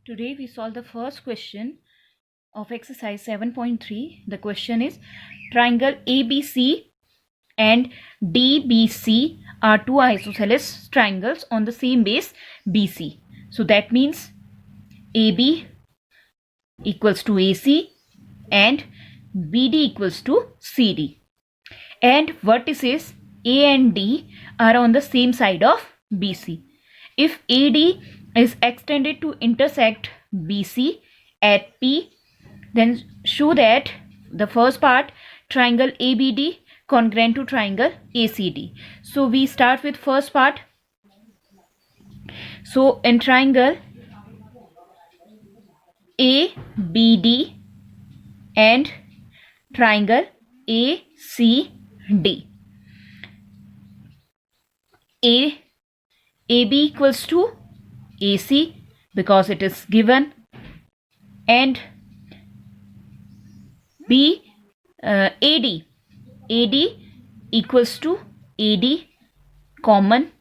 Today we solve the first question of exercise 7.3. The question is triangle ABC and DBC are two isosceles triangles on the same base BC. So that means AB equals to AC and BD equals to CD. And vertices A and D are on the same side of BC. If AD is extended to intersect BC at P, then show that the first part triangle ABD congruent to triangle ACD. So we start with first part. So in triangle ABD and triangle ACD, AB equals to AC because it is given, and AD equals to AD common,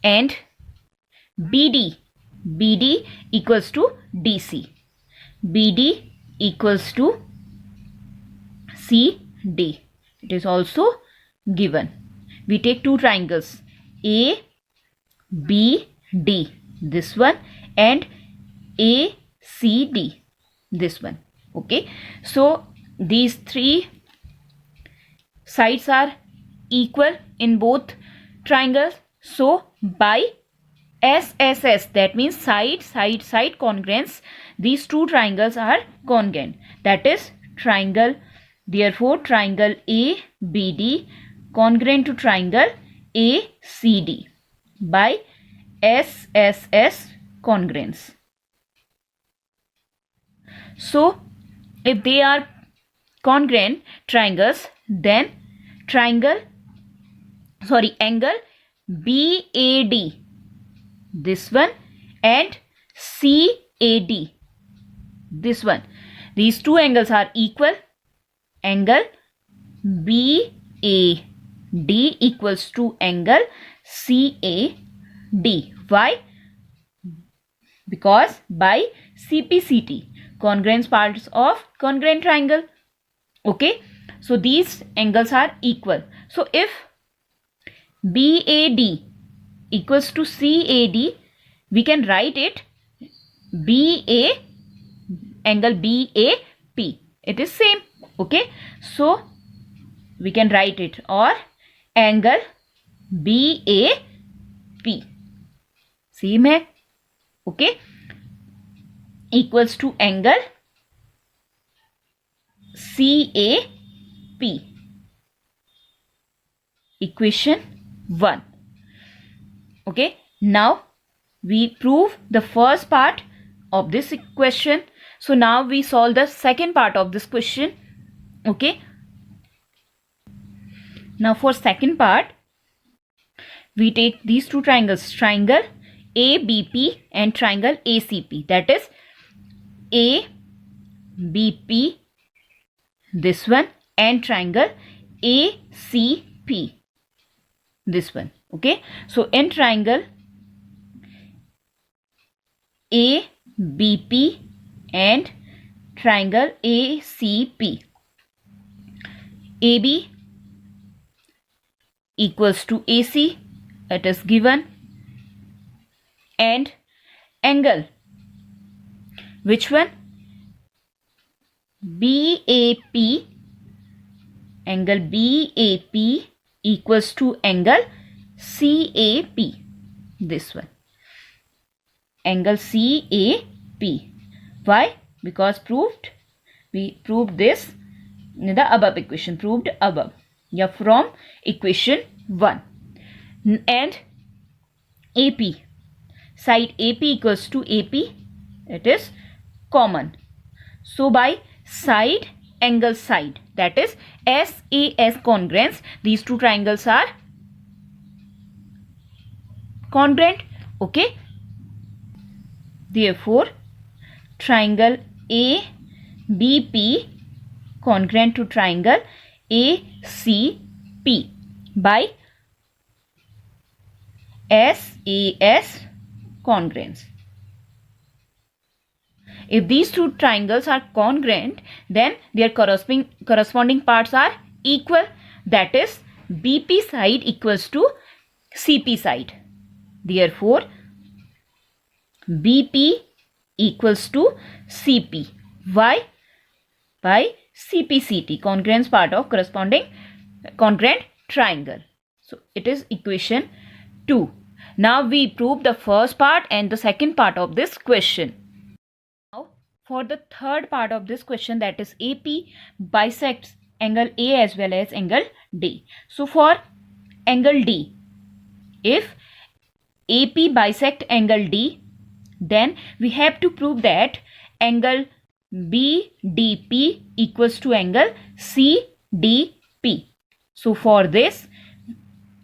and BD equals to DC, BD equals to CD. It is also given. We take two triangles ABD, this one, and ACD, this one. Okay, so these three sides are equal in both triangles. So by SSS, that means side congruence, these two triangles are congruent. That is triangle, therefore triangle ABD congruent to triangle ACD by SSS congruence. So if they are congruent triangles, then angle BAD, this one, and CAD, this one, these two angles are equal. Angle BAD equals to angle CAD. Why? Because by CPCT, congruence parts of congruent triangle. Okay, so these angles are equal. So if BAD equals to CAD, we can write it angle BAP. It is same. Okay, so we can write it, or angle BAP same hai. Okay, equals to angle CAP. Equation 1. Okay, now we prove the first part of this equation. So now we solve the second part of this question. Okay, now for second part, we take these two triangles, triangle ABP and triangle ACP, that is ABP, this one, and triangle ACP, this one. Okay, so in triangle ABP and triangle ACP, AB equals to AC, it is given, and angle, which one? BAP, angle BAP equals to angle CAP, this one, angle CAP. Why? Because we proved this in the above equation, proved above, yeah, from equation 1. And AP, side AP equals to AP, it is common. So by side angle side, that is SAS congruence, these two triangles are congruent. Okay, therefore triangle ABP congruent to triangle ACP by SAS congruence. If these two triangles are congruent, then their corresponding parts are equal. That is, BP side equals to CP side. Therefore, BP equals to CP. Why? By CPCT, congruence part of corresponding congruent triangle. So it is equation 2. Now we prove the first part and the second part of this question. Now for the third part of this question, that is AP bisects angle A as well as angle D. So for angle D, if AP bisect angle D, then we have to prove that angle BDP equals to angle CDP. So for this,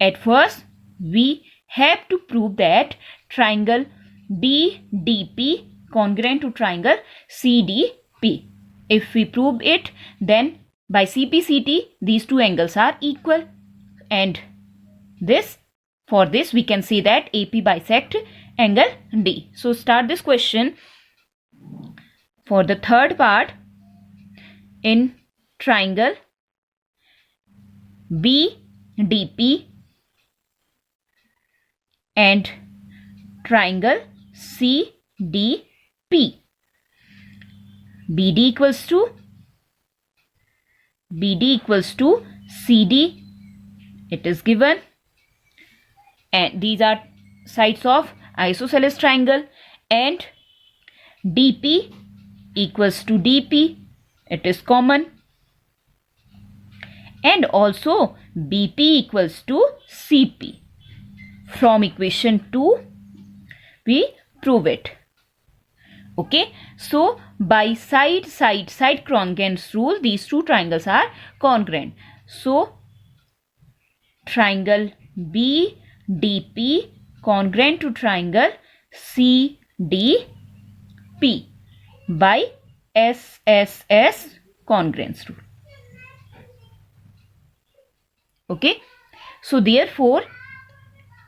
at first we have to prove that triangle BDP congruent to triangle CDP. If we prove it, then by CPCT these two angles are equal, and for this we can say that AP bisect angle D. So start this question. For the third part, in triangle BDP and triangle CDP, BD equals to CD, it is given, and these are sides of isosceles triangle, and DP equals to DP, it is common, and also BP equals to CP. From equation 2 we prove it. Okay, so by side congruence rule, these two triangles are congruent. So triangle BDP congruent to triangle CDP by SSS congruence rule. Okay, so therefore,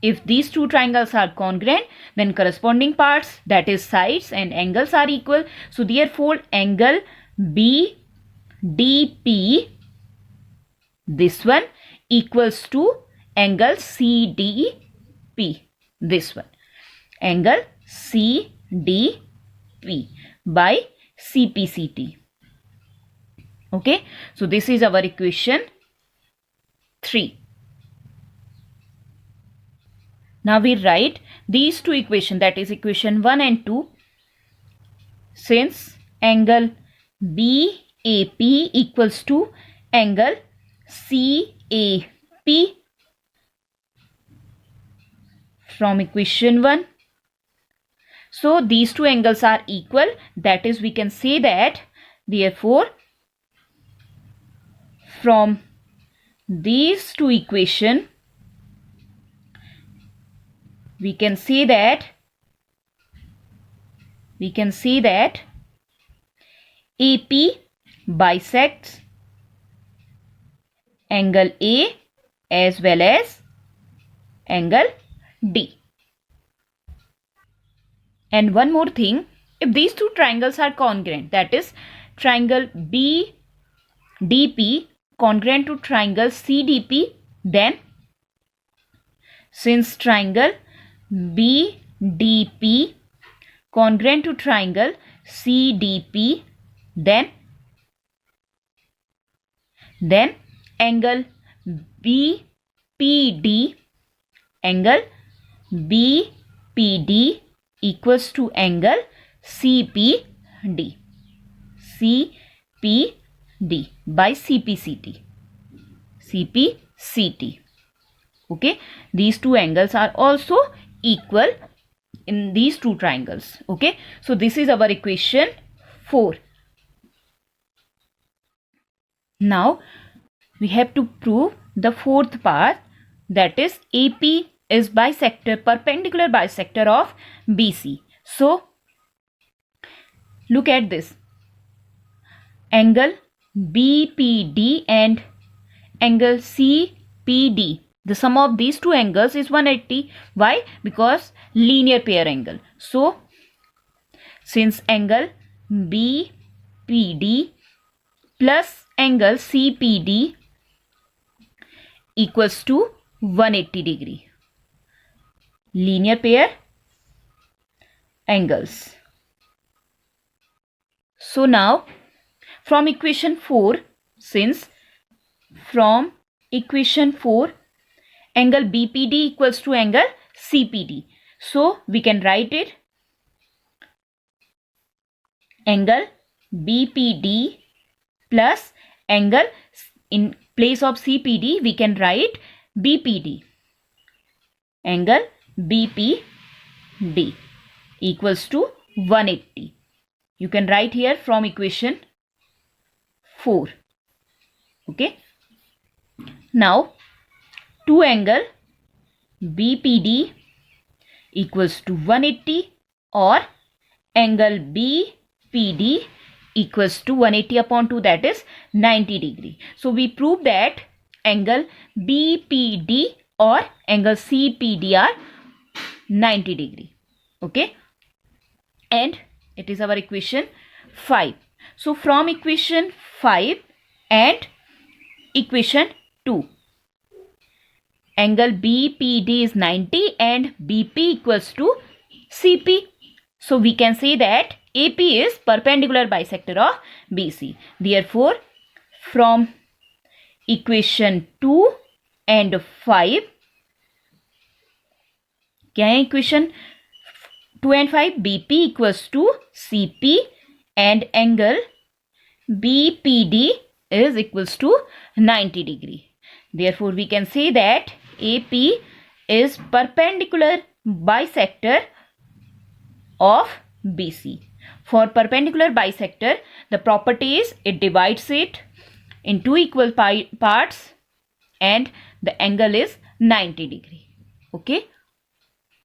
if these two triangles are congruent, then corresponding parts, that is sides and angles, are equal. So therefore, angle BDP, this one, equals to angle CDP, this one, angle CDP by CPCT. Okay, so this is our equation 3. Now we write these two equations, that is equation 1 and 2. Since angle BAP equals to angle CAP from equation 1, so these two angles are equal. That is, we can say that, therefore, from these two equations, we can say that AP bisects angle A as well as angle D. And one more thing, if these two triangles are congruent, that is triangle BDP congruent to triangle CDP, then since triangle BDP congruent to triangle CDP, then angle BPD equals to angle CPD by CPCT. Okay, these two angles are also equal in these two triangles. Okay, so this is our equation 4. Now we have to prove the fourth part, that is AP is perpendicular bisector of BC. So look at this, angle BPD and angle CPD The sum of these two angles is 180. Why? Because linear pair angle. So, since angle BPD plus angle CPD equals to 180 degree. Linear pair angles. So now from equation 4, since from equation 4 angle BPD equals to angle CPD, so we can write it angle BPD plus angle, in place of CPD we can write BPD, angle BPD equals to 180. You can write here from equation 4. Okay. Now 2 angle BPD equals to 180 or angle BPD equals to 180 upon 2, that is 90 degree. So we prove that angle BPD or angle CPD are 90 degree. Okay. And it is our equation 5. So from equation 5 and equation 2, angle BPD is 90 and BP equals to CP. So we can say that AP is perpendicular bisector of BC. Therefore, from equation 2 and 5, क्या है equation 2 and 5? BP equals to CP and angle BPD is equals to 90 degree. Therefore, we can say that AP is perpendicular bisector of BC. For perpendicular bisector, the property is it divides it in two equal parts and the angle is 90 degree. Okay.